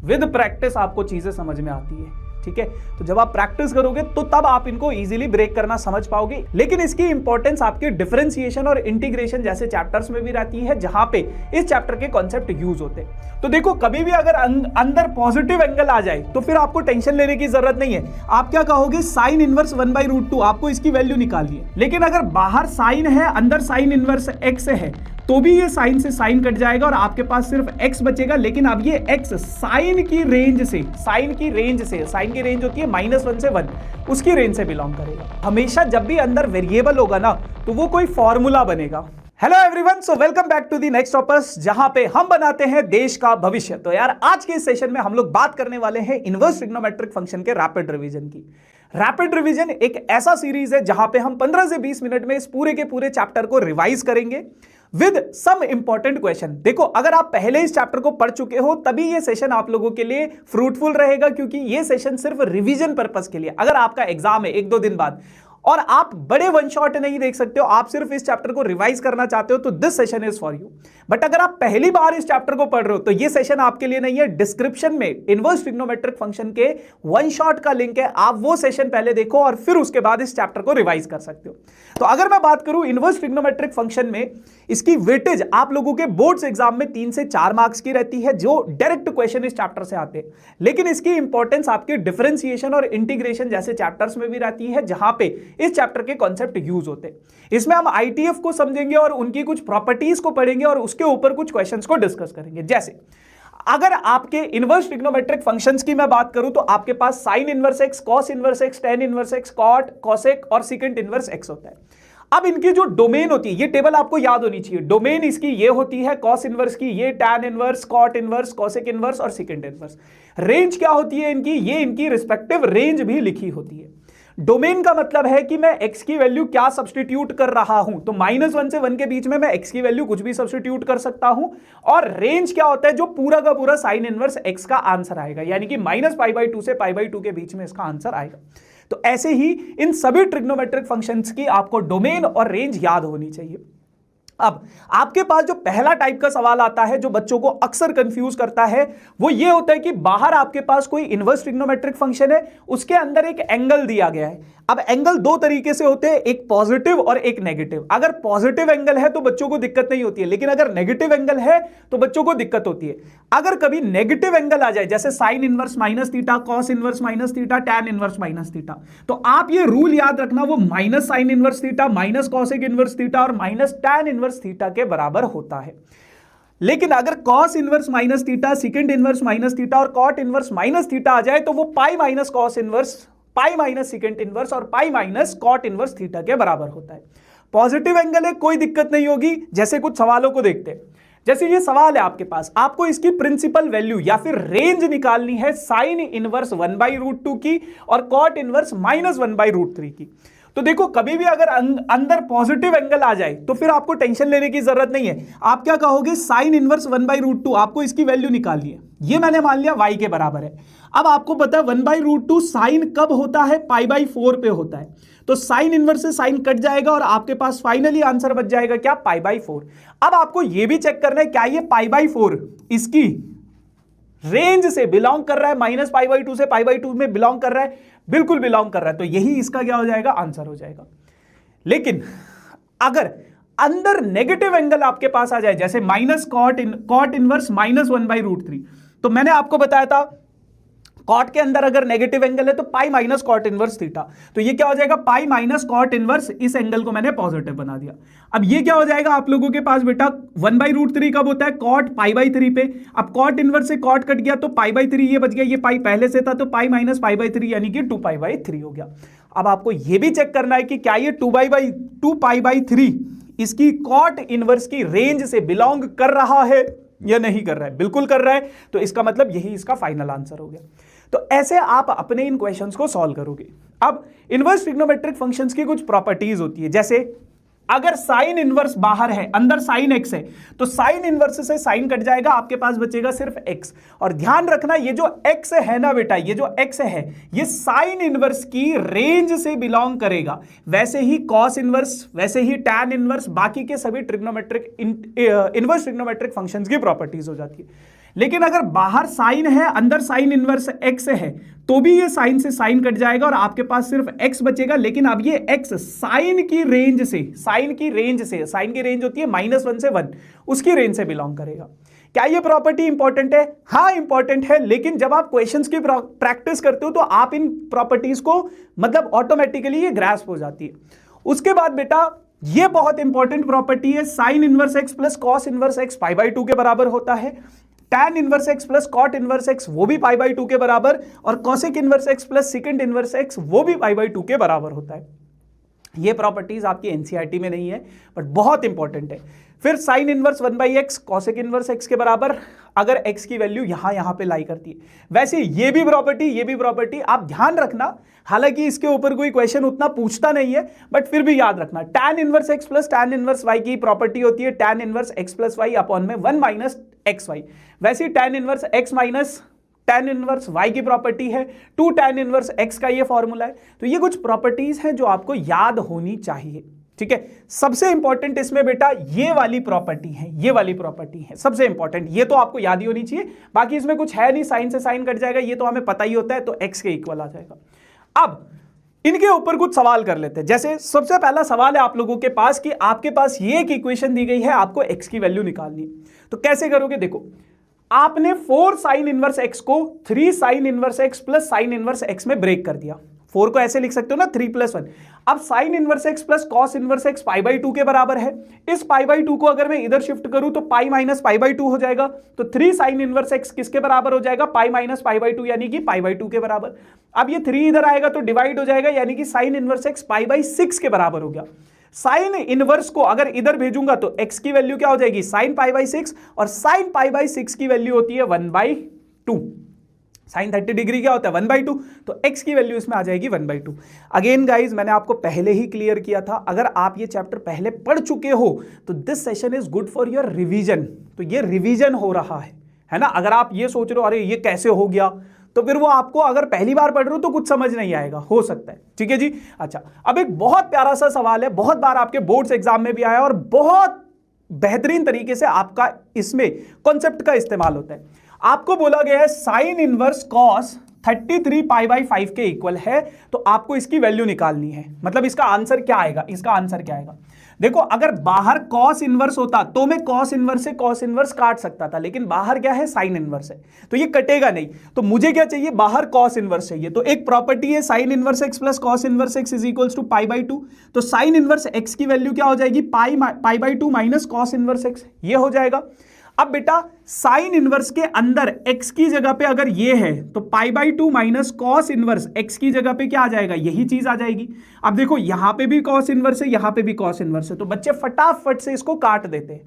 With practice आपको चीजें समझ में आती है, ठीक है। तो जब आप प्रैक्टिस करोगे तो तब आप इनको इजीली ब्रेक करना समझ पाओगे। लेकिन इसकी इंपॉर्टेंस आपके डिफरेंशिएशन और इंटीग्रेशन जैसे चैप्टर्स में भी रहती है, जहां पे इस चैप्टर के कॉन्सेप्ट यूज होते हैं। तो देखो, कभी भी अगर अंदर पॉजिटिव एंगल आ जाए तो फिर आपको टेंशन लेने की जरूरत नहीं है। आप क्या कहोगे, साइन इनवर्स 1/√2, आपको इसकी वैल्यू निकालनी है। लेकिन अगर बाहर साइन है, अंदर साइन इनवर्स x है, तो भी ये साइन से साइन कट जाएगा और आपके पास सिर्फ x बचेगा। लेकिन अब ये x साइन की रेंज से साइन की रेंज होती है -1 से 1, उसकी रेंज से बिलोंग करेगा। हमेशा जब भी अंदर वेरिएबल होगा ना, तो वो कोई फॉर्मूला बनेगा। Hello everyone, so welcome back to the next toppers, जहां पे हम बनाते हैं देश का भविष्य। तो यार, आज के इस सेशन में हम लोग बात करने वाले हैं इनवर्स ट्रिग्नोमेट्रिक फंक्शन के रैपिड रिवीजन की। रैपिड रिवीजन एक ऐसा सीरीज है जहां पे हम 15 से 20 मिनट में इस पूरे के पूरे चैप्टर को रिवाइज करेंगे विद सम इंपॉर्टेंट क्वेश्चन। देखो, अगर आप पहले इस चैप्टर को पढ़ चुके हो तभी ये सेशन आप लोगों के लिए फ्रूटफुल रहेगा, क्योंकि ये सेशन सिर्फ रिवीजन पर्पस के लिए। अगर आपका एग्जाम है 1-2 दिन बाद और आप बड़े वन शॉट नहीं देख सकते हो, आप सिर्फ इस चैप्टर को रिवाइज करना चाहते हो, तो this session is for you. But अगर आप पहली बार इस चैप्टर को पढ़ रहे हो तो ये सेशन आपके लिए नहीं है। डिस्क्रिप्शन में इनवर्स ट्रिग्नोमेट्रिक फंक्शन के वन शॉट का लिंक है, आप वो सेशन पहले देखो और फिर उसके बाद इस चैप्टर को रिवाइज कर सकते हो। तो अगर मैं बात करूं इनवर्स ट्रिग्नोमेट्रिक फंक्शन में, इसकी वेटेज आप लोगों के बोर्ड्स एग्जाम में 3 से 4 मार्क्स की रहती है, जो डायरेक्ट क्वेश्चन इस चैप्टर से आते हैं। लेकिन इसकी इंपॉर्टेंस आपके डिफरेंशिएशन और इंटीग्रेशन जैसे चैप्टर्स में भी रहती है, जहां पे इस चैप्टर के कॉन्सेप्ट यूज होते हैं। इसमें हम आईटीएफ को समझेंगे और उनकी कुछ प्रॉपर्टीज को पढ़ेंगे और उसके ऊपर कुछ क्वेश्चंस को डिस्कस करेंगे। जैसे अगर आपके इनवर्स ट्रिग्नोमेट्रिक फंक्शंस की मैं बात करूं तो आपके पास sine inverse x, cos inverse x, tan inverse x, cot, cosec और सीकेंट इनवर्स x होता है। अब इनकी जो डोमेन होती है, ये टेबल आपको याद होनी चाहिए। डोमेन इसकी ये होती है, कॉस इनवर्स की ये, tan inverse, cot inverse, cosec inverse और सीकेंट इनवर्स। रेंज क्या होती है इनकी, ये इनकी रिस्पेक्टिव रेंज भी लिखी होती है। डोमेन का मतलब है कि मैं x की वैल्यू क्या सब्स्टिट्यूट कर रहा हूं, तो -1 से 1 के बीच में मैं x की वैल्यू कुछ भी सब्स्टिट्यूट कर सकता हूं। और रेंज क्या होता है, जो पूरा का पूरा साइन इनवर्स x का आंसर आएगा, यानी कि -π/2 से π/2 के बीच में इसका आंसर आएगा। तो ऐसे ही इन सभी ट्रिग्नोमेट्रिक फंक्शंस की आपको डोमेन और रेंज याद होनी चाहिए। अब आपके पास जो पहला टाइप का सवाल आता है, जो बच्चों को अक्सर कंफ्यूज करता है, वो ये होता है कि बाहर आपके पास कोई इनवर्स ट्रिग्नोमेट्रिक फंक्शन है, उसके अंदर एक एंगल दिया गया है। अब एंगल 2 तरीके से होते हैं, एक पॉजिटिव और एक नेगेटिव। अगर पॉजिटिव एंगल है तो बच्चों को दिक्कत नहीं होती है, लेकिन अगर नेगेटिव एंगल है तो बच्चों को दिक्कत होती है। अगर कभी नेगेटिव एंगल आ जाए, जैसे sine inverse -θ, cos inverse -θ, tan inverse -θ, तो आप ये रूल याद रखना, वो minus sine inverse theta, minus cosec inverse theta और माइनस टैन इनवर्स थीटा के बराबर होता है। लेकिन अगर कॉस इनवर्स -θ, सेकंड इनवर्स -θ और कॉट इनवर्स -θ आ जाए तो वो pi minus cos inverse, pi minus second inverse और pi minus cot inverse theta के बराबर होता है। पॉजिटिव एंगल है, कोई दिक्कत नहीं होगी। जैसे कुछ सवालों को देखते हैं, जैसे ये सवाल है आपके पास, आपको इसकी प्रिंसिपल वैल्यू या फिर रेंज निकालनी है साइन इनवर्स 1/√2 की और कॉट इनवर्स -1/√3 की। तो देखो, कभी भी अगर अंदर पॉजिटिव एंगल आ जाए तो फिर आपको टेंशन लेने की जरूरत नहीं है। आप क्या कहोगे, साइन इनवर्स 1/√2, आपको इसकी वैल्यू निकालनी है। ये मैंने मान लिया y के बराबर है। अब आपको पता है 1/√2 साइन कब होता है, π/4 पे होता है। तो साइन इनवर्स से साइन कट जाएगा और आपके पास फाइनली आंसर बच जाएगा क्या, π/4। अब आपको यह भी चेक करना है क्या ये π/4 इसकी रेंज से बिलोंग कर रहा है, -π/2 से π/2 में बिलोंग कर रहा है, बिल्कुल बिलोंग कर रहा है, तो यही इसका क्या हो जाएगा, आंसर हो जाएगा। लेकिन अगर अंदर नेगेटिव एंगल आपके पास आ जाए, जैसे माइनस कॉट इनवर्स -1/√3, तो मैंने आपको बताया था कॉट के अंदर अगर नेगेटिव एंगल है तो pi minus cot inverse theta, तो ये क्या हो जाएगा, पाई माइनस कॉट इनवर्स, इस एंगल को मैंने पॉजिटिव बना दिया। अब ये क्या हो जाएगा आप लोगों के पास बेटा, 1/√3 कब होता है, कॉट π/3 पे। अब कॉट इनवर्स से कॉट कट गया तो π/3 ये बच गया, ये पाई पहले से था तो पाई माइनस π/3 यानी कि 2π/3 हो गया। अब आपको ये भी चेक करना है कि क्या ये 2π/3 इसकी कॉट इनवर्स की रेंज से बिलोंग कर रहा है या नहीं कर रहा है। बिल्कुल कर रहा है, तो इसका मतलब यही इसका फाइनल आंसर हो गया। तो ऐसे आप अपने इन क्वेश्चंस को सॉल्व करोगे। अब इनवर्स ट्रिग्नोमेट्रिक फंक्शंस की कुछ प्रॉपर्टीज होती है, जैसे अगर साइन इनवर्स बाहर है, अंदर साइन x है, तो साइन इनवर्स से साइन कट जाएगा, आपके पास बचेगा सिर्फ x। और ध्यान रखना, ये जो x है ना बेटा, ये जो x है ये साइन इनवर्स की रेंज से बिलोंग करेगा। वैसे ही कॉस इनवर्स, वैसे ही टैन इनवर्स, बाकी के सभी ट्रिग्नोमेट्रिक इनवर्स ट्रिग्नोमेट्रिक फंक्शंस की प्रॉपर्टीज हो जाती है। लेकिन अगर बाहर साइन है, अंदर साइन इनवर्स एक्स है, तो भी ये साइन से साइन कट जाएगा और आपके पास सिर्फ एक्स बचेगा। लेकिन अब ये एक्स साइन की रेंज से, साइन की रेंज होती है -1 से 1, उसकी रेंज से बिलोंग करेगा। क्या ये प्रॉपर्टी इंपॉर्टेंट है? हाँ इंपॉर्टेंट है, लेकिन जब आप क्वेश्चंस की प्रैक्टिस करते हो तो आप इन प्रॉपर्टीज को मतलब ऑटोमेटिकली ये ग्रास्प हो जाती है। उसके बाद बेटा ये बहुत इंपॉर्टेंट प्रॉपर्टी है, sine inverse x plus cos inverse x π/2 के बराबर होता है, tan inverse x plus cot inverse x वो भी π/2 के बराबर, और cosec inverse x plus secant inverse x वो भी π/2 के बराबर होता है। ये प्रॉपर्टीज आपकी एनसीईआरटी में नहीं है बट बहुत इंपॉर्टेंट है। फिर sine inverse 1/x cosec inverse x के बराबर, अगर x की वैल्यू यहां पे लाई करती है। वैसे ये भी प्रॉपर्टी आप ध्यान रखना, हालांकि इसके ऊपर कोई क्वेश्चन उतना पूछता नहीं है बट फिर भी याद रखना, tan inverse x plus tan inverse y की प्रॉपर्टी होती है tan inverse x plus y upon में 1 माइनस xy। वैसे tan inverse x minus tan inverse y की प्रॉपर्टी है 2 tan इनवर्स x का ये फॉर्मूला है। तो ये कुछ प्रॉपर्टीज हैं जो आपको याद होनी चाहिए, ठीक है। सबसे इंपॉर्टेंट इसमें बेटा ये वाली प्रॉपर्टी है सबसे इंपॉर्टेंट, ये तो आपको याद ही होनी चाहिए। बाकी इसमें कुछ है नहीं, साइन से साइन कट जाएगा, ये तो हमें पता ही होता है, तो x के इक्वल आ जाएगा। अब इनके ऊपर कुछ सवाल कर लेते हैं। जैसे सबसे पहला सवाल है आप लोगों के पास कि आपके पास ये एक इक्वेशन दी गई है, आपको x की वैल्यू निकालनी है, तो कैसे करोगे? देखो, आपने 4 साइन इनवर्स x को 3 sign inverse x plus sign inverse x में ब्रेक कर दिया। 4 को ऐसे लिख सकते हो ना 3 + 1। अब sign inverse x plus cos inverse x π/2 के बराबर है। इस π/2 को अगर मैं इधर शिफ्ट करूं तो पाई माइनस π/2 हो जाएगा। तो 3 साइन इनवर्स x किसके बराबर हो जाएगा? पाई माइनस π/2 यानी कि π/2 के बराबर। अब ये 3 इधर आएगा तो डिवाइड हो जाएगा, यानी कि साइन इनवर्स x π/6 के बराबर हो गया। साइन इनवर्स को अगर इधर भेजूंगा तो x की वैल्यू क्या हो जाएगी? साइन π/6, और साइन π/6 की वैल्यू होती है 1/2। साइन 30 डिग्री क्या होता है? 1/2, तो x की वैल्यू इसमें आ जाएगी 1/2। अगेन गाइज मैंने आपको पहले ही क्लियर किया था, अगर आप ये चैप्टर पहले पढ़ चुके हो तो this session is good for your revision. तो ये रिवीजन हो रहा है ना। अगर आप ये सोच रहे हो अरे ये कैसे हो गया, तो फिर वो आपको अगर पहली बार पढ़ रहे हो तो कुछ समझ नहीं आएगा, हो सकता है, ठीक है जी। अच्छा, अब एक बहुत प्यारा सा सवाल है, बहुत बार आपके बोर्ड्स एग्जाम में भी आया और बहुत बेहतरीन तरीके से आपका इसमें कॉन्सेप्ट का इस्तेमाल होता है। आपको बोला गया है साइन इनवर्स कॉस 33 π/5 के इक्वल है, तो आपको इसकी वैल्यू निकालनी है। मतलब इसका आंसर क्या आएगा? देखो, अगर बाहर कॉस इनवर्स होता तो मैं कॉस इनवर्स से कॉस इनवर्स काट सकता था, लेकिन बाहर क्या है? साइन इनवर्स है, तो ये कटेगा नहीं। तो मुझे क्या चाहिए? बाहर कॉस इनवर्स चाहिए। तो एक प्रॉपर्टी है sine inverse x plus cos inverse x is equals to π/2। तो साइन इनवर्स एक्स की वैल्यू क्या हो जाएगी? π/2 माइनस कॉस इनवर्स एक्स, ये हो जाएगा। अब बेटा साइन इनवर्स के अंदर x की जगह पे अगर ये है तो π/2 माइनस कॉस इनवर्स x की जगह पे क्या आ जाएगा? यही चीज आ जाएगी। अब देखो यहां पे भी कॉस इनवर्स है, यहां पे भी कॉस इनवर्स है, तो बच्चे फटाफट से इसको काट देते हैं।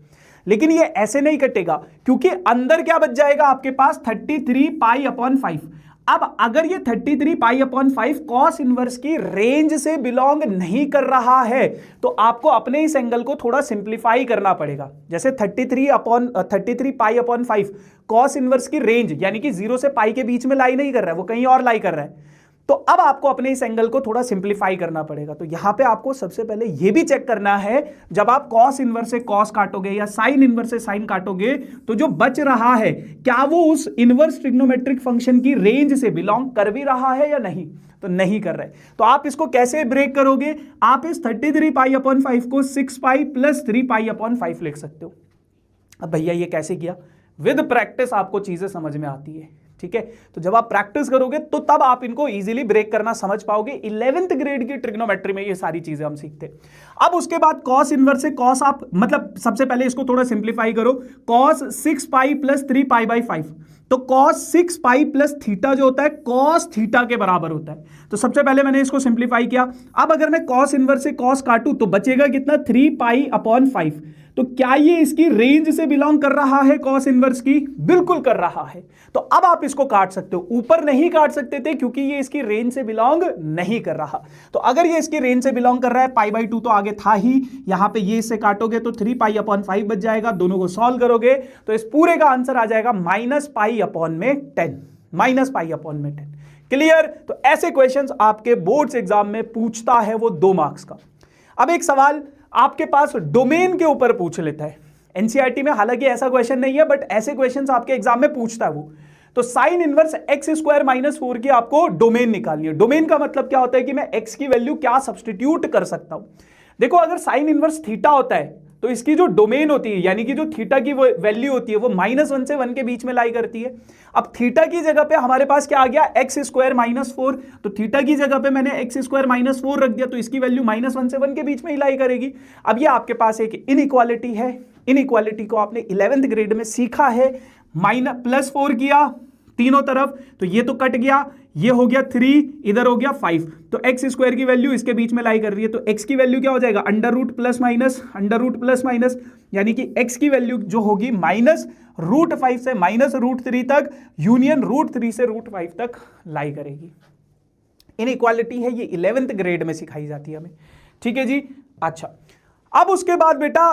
लेकिन ये ऐसे नहीं कटेगा, क्योंकि अंदर क्या बच जाएगा आपके पास? 33 π/5। अब अगर ये 33 π/5 कॉस इनवर्स की रेंज से बिलोंग नहीं कर रहा है, तो आपको अपने इस एंगल को थोड़ा सिंप्लीफाई करना पड़ेगा। जैसे 33 π/5 कॉस इनवर्स की रेंज, यानी कि 0 से पाई के बीच में लाई नहीं कर रहा है, वो कहीं और लाई कर रहा है। तो अब आपको अपने इस एंगल को थोड़ा सिंप्लीफाई करना पड़ेगा। तो यहां पे आपको सबसे पहले यह भी चेक करना है, जब आप कॉस इनवर्स से कॉस काटोगे या साइन इनवर्स से साइन काटोगे, तो जो बच रहा है क्या वो उस इनवर्स ट्रिग्नोमेट्रिक फंक्शन की रेंज से बिलोंग कर भी रहा है या नहीं? तो नहीं कर रहे। तो आप इसको कैसे ब्रेक करोगे? आप इस 33 π/5 को 6π + 3π/5 लिख सकते हो। अब भैया ये कैसे किया? विद प्रैक्टिस आपको चीजें समझ में आती है, ठीक है। तो जब आप प्रैक्टिस करोगे तो तब आप इनको इजीली ब्रेक करना समझ पाओगे। 11th ग्रेड की ट्रिग्नोमेट्री में ये सारी चीजें हम सीखते हैं। अब उसके बाद कॉस इनवर्स से कॉस, आप मतलब सबसे पहले इसको थोड़ा सिंप्लीफाई करो। कॉस 6π + 3π/5, तो कॉस 6π + थीटा जो होता है कॉस थीटा के बराबर होता है। तो सबसे पहले मैंने इसको सिंप्लीफाई किया। अब अगर मैं कॉस इनवर्स से कॉस काटूं तो बचेगा कितना? 3π/5। तो क्या ये इसकी रेंज से बिलोंग कर रहा है कॉस इनवर्स की? बिल्कुल कर रहा है। तो अब आप इसको काट सकते हो। ऊपर नहीं काट सकते थे क्योंकि ये इसकी रेंज से बिलोंग नहीं कर रहा। तो अगर ये इसकी रेंज से बिलोंग कर रहा है, π/2 तो आगे था ही, यहां पे ये इससे काटोगे तो 3π/5 बच जाएगा। दोनों को सॉल्व करोगे तो इस पूरे का आंसर आ जाएगा -π/10। क्लियर? तो ऐसे क्वेश्चंस आपके बोर्ड्स एग्जाम में पूछता है वो 2 मार्क्स का। अब एक सवाल आपके पास डोमेन के ऊपर पूछ लेता है। एनसीईआरटी में हालांकि ऐसा क्वेश्चन नहीं है, बट ऐसे क्वेश्चंस आपके एग्जाम में पूछता है वो। तो sine inverse x square minus 4 की आपको डोमेन निकालनी है। डोमेन का मतलब क्या होता है कि मैं एक्स की वैल्यू क्या सब्सटीट्यूट कर सकता हूं। देखो अगर साइन इनवर्स थीटा होता है तो इसकी जो डोमेन होती है, यानी कि जो थीटा की वैल्यू होती है वो -1 से 1 के बीच में लाई करती है। अब थीटा की जगह पे हमारे पास क्या आ गया, एक्स स्क्वायर माइनस 4। तो थीटा की जगह पे मैंने एक्स स्क्वायर माइनस 4 रख दिया, तो इसकी वैल्यू -1 से 1 के बीच में ही लाई करेगी। अब ये आपके पास एक इनइक्वालिटी है। इनइक्वालिटी को आपने 11th ग्रेड में सीखा है। +4 किया तीनों तरफ, तो ये तो कट गया, ये हो गया 3, इधर हो गया 5। तो एक्स स्क्वायर की वैल्यू इसके बीच में लाई कर रही है, तो एक्स की वैल्यू क्या हो जाएगा, अंडर रूट प्लस माइनस, यानी कि एक्स की वैल्यू जो होगी -√5 से -√3 तक, यूनियन √3 से √5 तक लाई करेगी। इनइक्वालिटी है, ये 11th ग्रेड में सिखाई जाती है हमें, ठीक है जी। अच्छा, अब उसके बाद बेटा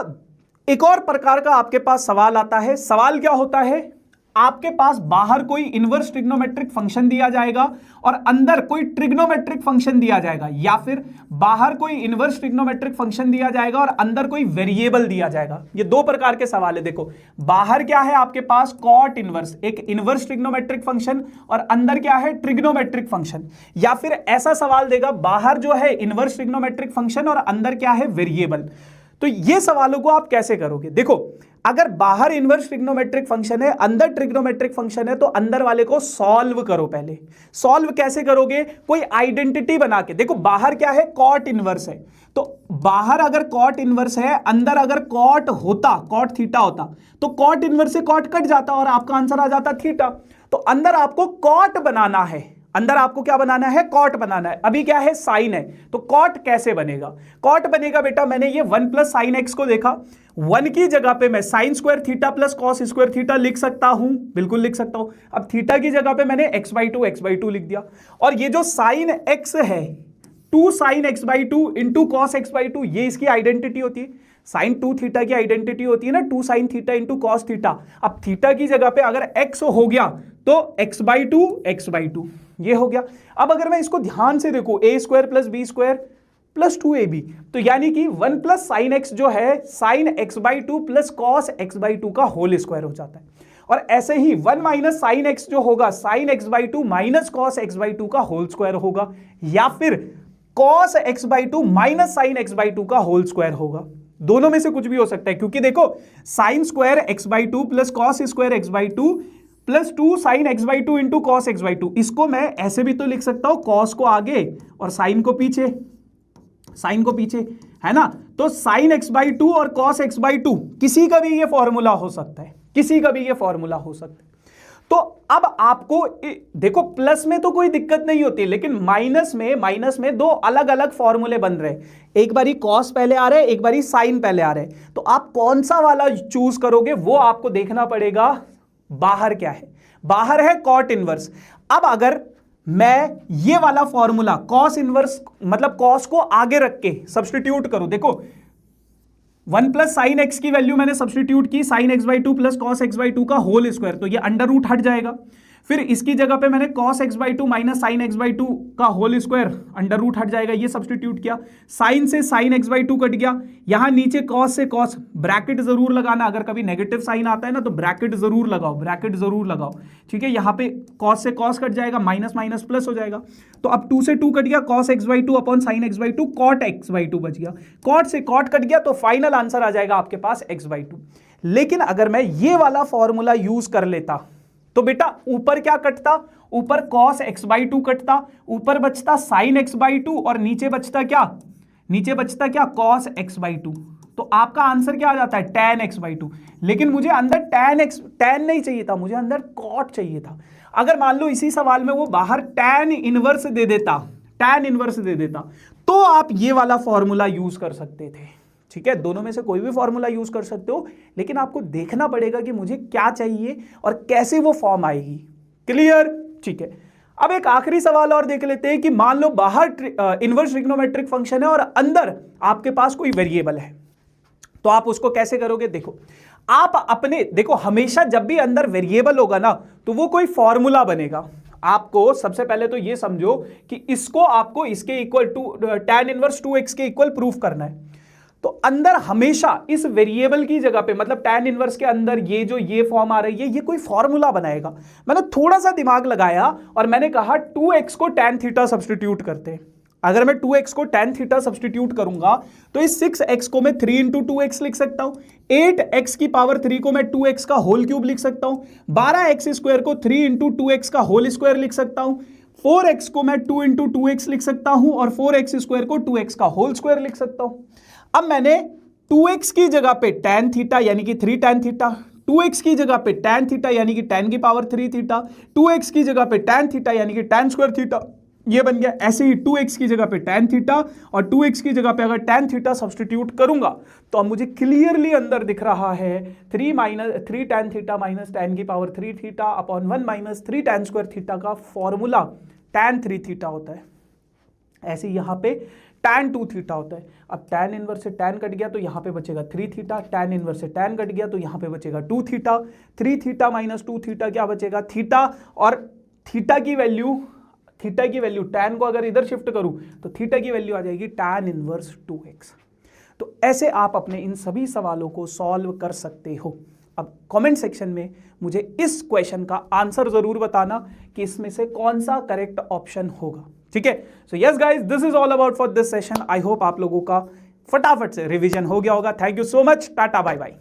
एक और प्रकार का आपके पास सवाल आता है। सवाल क्या होता है, आपके पास बाहर कोई इनवर्स ट्रिग्नोमेट्रिक फंक्शन दिया जाएगा और अंदर कोई ट्रिग्नोमेट्रिक फंक्शन दिया जाएगा, या फिर बाहर कोई इनवर्स ट्रिग्नोमेट्रिक फंक्शन दिया जाएगा और अंदर कोई वेरिएबल दिया जाएगा। ये दो प्रकार के सवाल है। देखो बाहर क्या है आपके पास, कॉट इनवर्स, एक इनवर्स ट्रिग्नोमेट्रिक फंक्शन, और अंदर क्या है, ट्रिग्नोमेट्रिक फंक्शन। या फिर ऐसा सवाल देगा, बाहर जो है इनवर्स ट्रिग्नोमेट्रिक फंक्शन और अंदर क्या है, वेरिएबल। तो ये सवालों को आप कैसे करोगे, देखो अगर बाहर इनवर्स ट्रिग्नोमेट्रिक फंक्शन है, अंदर ट्रिग्नोमेट्रिक फंक्शन है, तो अंदर वाले को सॉल्व करो। पहले सॉल्व कैसे करोगे, कोई आइडेंटिटी बना के। देखो बाहर क्या है, कॉट इनवर्स है, तो बाहर अगर कॉट इनवर्स है, अंदर अगर कॉट होता, कॉट थीटा होता, तो कॉट इनवर्स से कॉट कट जाता और आपका आंसर आ जाता थीटा। तो अंदर आपको कॉट बनाना है, अंदर आपको क्या बनाना है, कॉट बनाना है। अभी क्या है, साइन है, तो कॉट कैसे बनेगा, कॉट बनेगा बेटा, मैंने ये 1 + sin x को देखा, 1 की जगह पे मैं sine square theta plus cos square theta लिख सकता हूं, बिल्कुल लिख सकता हूं। अब थीटा की जगह पे मैंने x/2 लिख दिया, और ये जो साइन x है 2 sin x/2 into cos x/2, ये इसकी आइडेंटिटी होती है। साइन 2 थीटा की आइडेंटिटी होती है ना, 2 sin theta into cos theta. अब थीटा की जगह पे अगर x हो गया तो x/2 ये हो गया। अब अगर मैं इसको ध्यान से देखूं, a² + b² + 2ab, तो यानी कि 1 + sin x जो है sin x/2 plus cos x/2 का होल स्क्वायर हो जाता है। और ऐसे ही 1 - sin x जो होगा sin x/2 minus cos x/2 का होल स्क्वायर होगा, या फिर cos x/2 minus sin x/2 का होल स्क्वायर होगा। दोनों में से कुछ भी हो सकता है, क्योंकि देखो sin² x/2 plus cos² x/2 plus 2 sin x/2 into cos x/2, इसको मैं ऐसे भी तो लिख सकता हूं, कॉस को आगे और साइन को पीछे, साइन को पीछे, है ना। तो sin x/2 और cos x/2 किसी का भी ये फॉर्मूला हो सकता है, किसी का भी ये फॉर्मूला हो सकता है। तो अब आपको देखो प्लस में तो कोई दिक्कत नहीं होती, लेकिन माइनस में दो अलग अलग फॉर्मूले बन रहे हैं, एक बारी कॉस पहले आ रहे हैं, एक बारी साइन पहले आ रहे हैं। तो आप कौन सा वाला चूज करोगे वो आपको देखना पड़ेगा। बाहर क्या है, बाहर है कॉट इनवर्स। अब अगर मैं ये वाला फॉर्मूला कॉस इनवर्स मतलब कॉस को आगे रख के सब्स्टिट्यूट करूं, देखो 1 + sin x की वैल्यू मैंने सब्स्टिट्यूट की sin x/2 plus cos x/2 का होल स्क्वायर, तो ये अंडर रूट हट जाएगा। फिर इसकी जगह पे मैंने cos x/2 minus sin x/2 का होल स्क्वायर, अंडर रूट हट जाएगा, ये सब्स्टिट्यूट किया। साइन से sin x/2 कट गया, यहां नीचे cos से cos, ब्रैकेट जरूर लगाना, अगर कभी नेगेटिव साइन आता है ना तो ब्रैकेट जरूर लगाओ, ब्रैकेट जरूर लगाओ, ठीक है। यहां पे cos से cos कट जाएगा, माइनस प्लस हो जाएगा, तो अब 2 से 2 कट गया, cos x/2 upon sin x/2, cot x/2 बच गया, cot से cot कट गया, तो फाइनल आंसर आ जाएगा आपके पास x/2। लेकिन अगर मैं ये वाला फॉर्मूला यूज कर लेता तो बेटा ऊपर क्या कटता, ऊपर cos x/2 कटता, ऊपर बचता sin x/2 और नीचे बचता क्या, नीचे बचता क्या, cos x/2। तो आपका आंसर क्या आ जाता है, tan x/2। लेकिन मुझे अंदर tan नहीं चाहिए था, मुझे अंदर cot चाहिए था। अगर मान लो इसी सवाल में वो बाहर tan इनवर्स दे देता, तो आप ये वाला फॉर्मूला यूज कर सकते थे, ठीक है। दोनों में से कोई भी फॉर्मूला यूज कर सकते हो, लेकिन आपको देखना पड़ेगा कि मुझे क्या चाहिए और कैसे वो फॉर्म आएगी। क्लियर, ठीक है। अब एक आखिरी सवाल और देख लेते हैं कि मान लो बाहर इनवर्स ट्रिग्नोमेट्रिक फंक्शन है और अंदर आपके पास कोई वेरिएबल है, तो आप उसको कैसे करोगे। देखो आप अपने, देखो हमेशा जब भी अंदर वेरिएबल होगा ना तो वो कोई फॉर्मूला बनेगा। आपको सबसे पहले तो ये समझो कि इसको आपको इसके equal to tan inverse 2x के इक्वल प्रूफ करना है। तो अंदर हमेशा इस वेरिएबल की जगह पे, मतलब tan इनवर्स के अंदर ये जो ये फॉर्म आ रही है, ये कोई फॉर्मूला बनाएगा। मैंने थोड़ा सा दिमाग लगाया और मैंने कहा 2x को tan थीटा सब्सटीट्यूट करते हैं। अगर मैं 2x को tan थीटा सब्सटीट्यूट करूंगा तो इस 6x को मैं 3 इंटू 2x लिख सकता हूं, 8x की पावर 3 को मैं 2x का होल क्यूब लिख सकता हूं, 12x स्क्वायर को 3 इंटू 2x का होल स्क्वायर लिख सकता हूं, 4x को मैं 2 इंटू 2x लिख सकता हूं और 4x स्क्वायर को 2x का होल स्क्वायर लिख सकता हूं। अब मैंने 2x की जगह पे tan थीटा यानी कि 3 tan थीटा, 2x की जगह पे tan थीटा यानी कि tan की पावर 3 थीटा, 2x की जगह पे tan थीटा यानी कि tan स्क्वायर थीटा, ये बन गया। ऐसे ही 2x की जगह पे tan थीटा और 2x की जगह पे अगर tan थीटा सब्सटीट्यूट करूंगा तो अब मुझे क्लियरली अंदर दिख रहा है 3 tan थीटा माइनस tan की power 3 theta upon 1 minus 3 tan square theta का फॉर्मूला tan 3 थीटा होता है। ऐसे यहां पे tan 2 थीटा होता है। अब tan इनवर्स से tan कट गया तो यहां पे बचेगा 3 थीटा, tan इनवर्स से tan कट गया तो यहां पे बचेगा 2 थीटा, 3 थीटा माइनस 2 थीटा क्या बचेगा थीटा, और थीटा की वैल्यू tan को अगर इधर शिफ्ट करूं तो थीटा की वैल्यू आ जाएगी tan इनवर्स 2x। तो ऐसे आप अपने इन सभी सवालों को सॉल्व कर सकते हो। अब कमेंट सेक्शन में मुझे इस क्वेश्चन का आंसर जरूर बताना कि इसमें से कौन सा करेक्ट ऑप्शन होगा, ठीक है। So yes guys, this is all about for this session. I hope आप लोगों का फटाफट से रिवीजन हो गया होगा। Thank you so much, tata bye bye.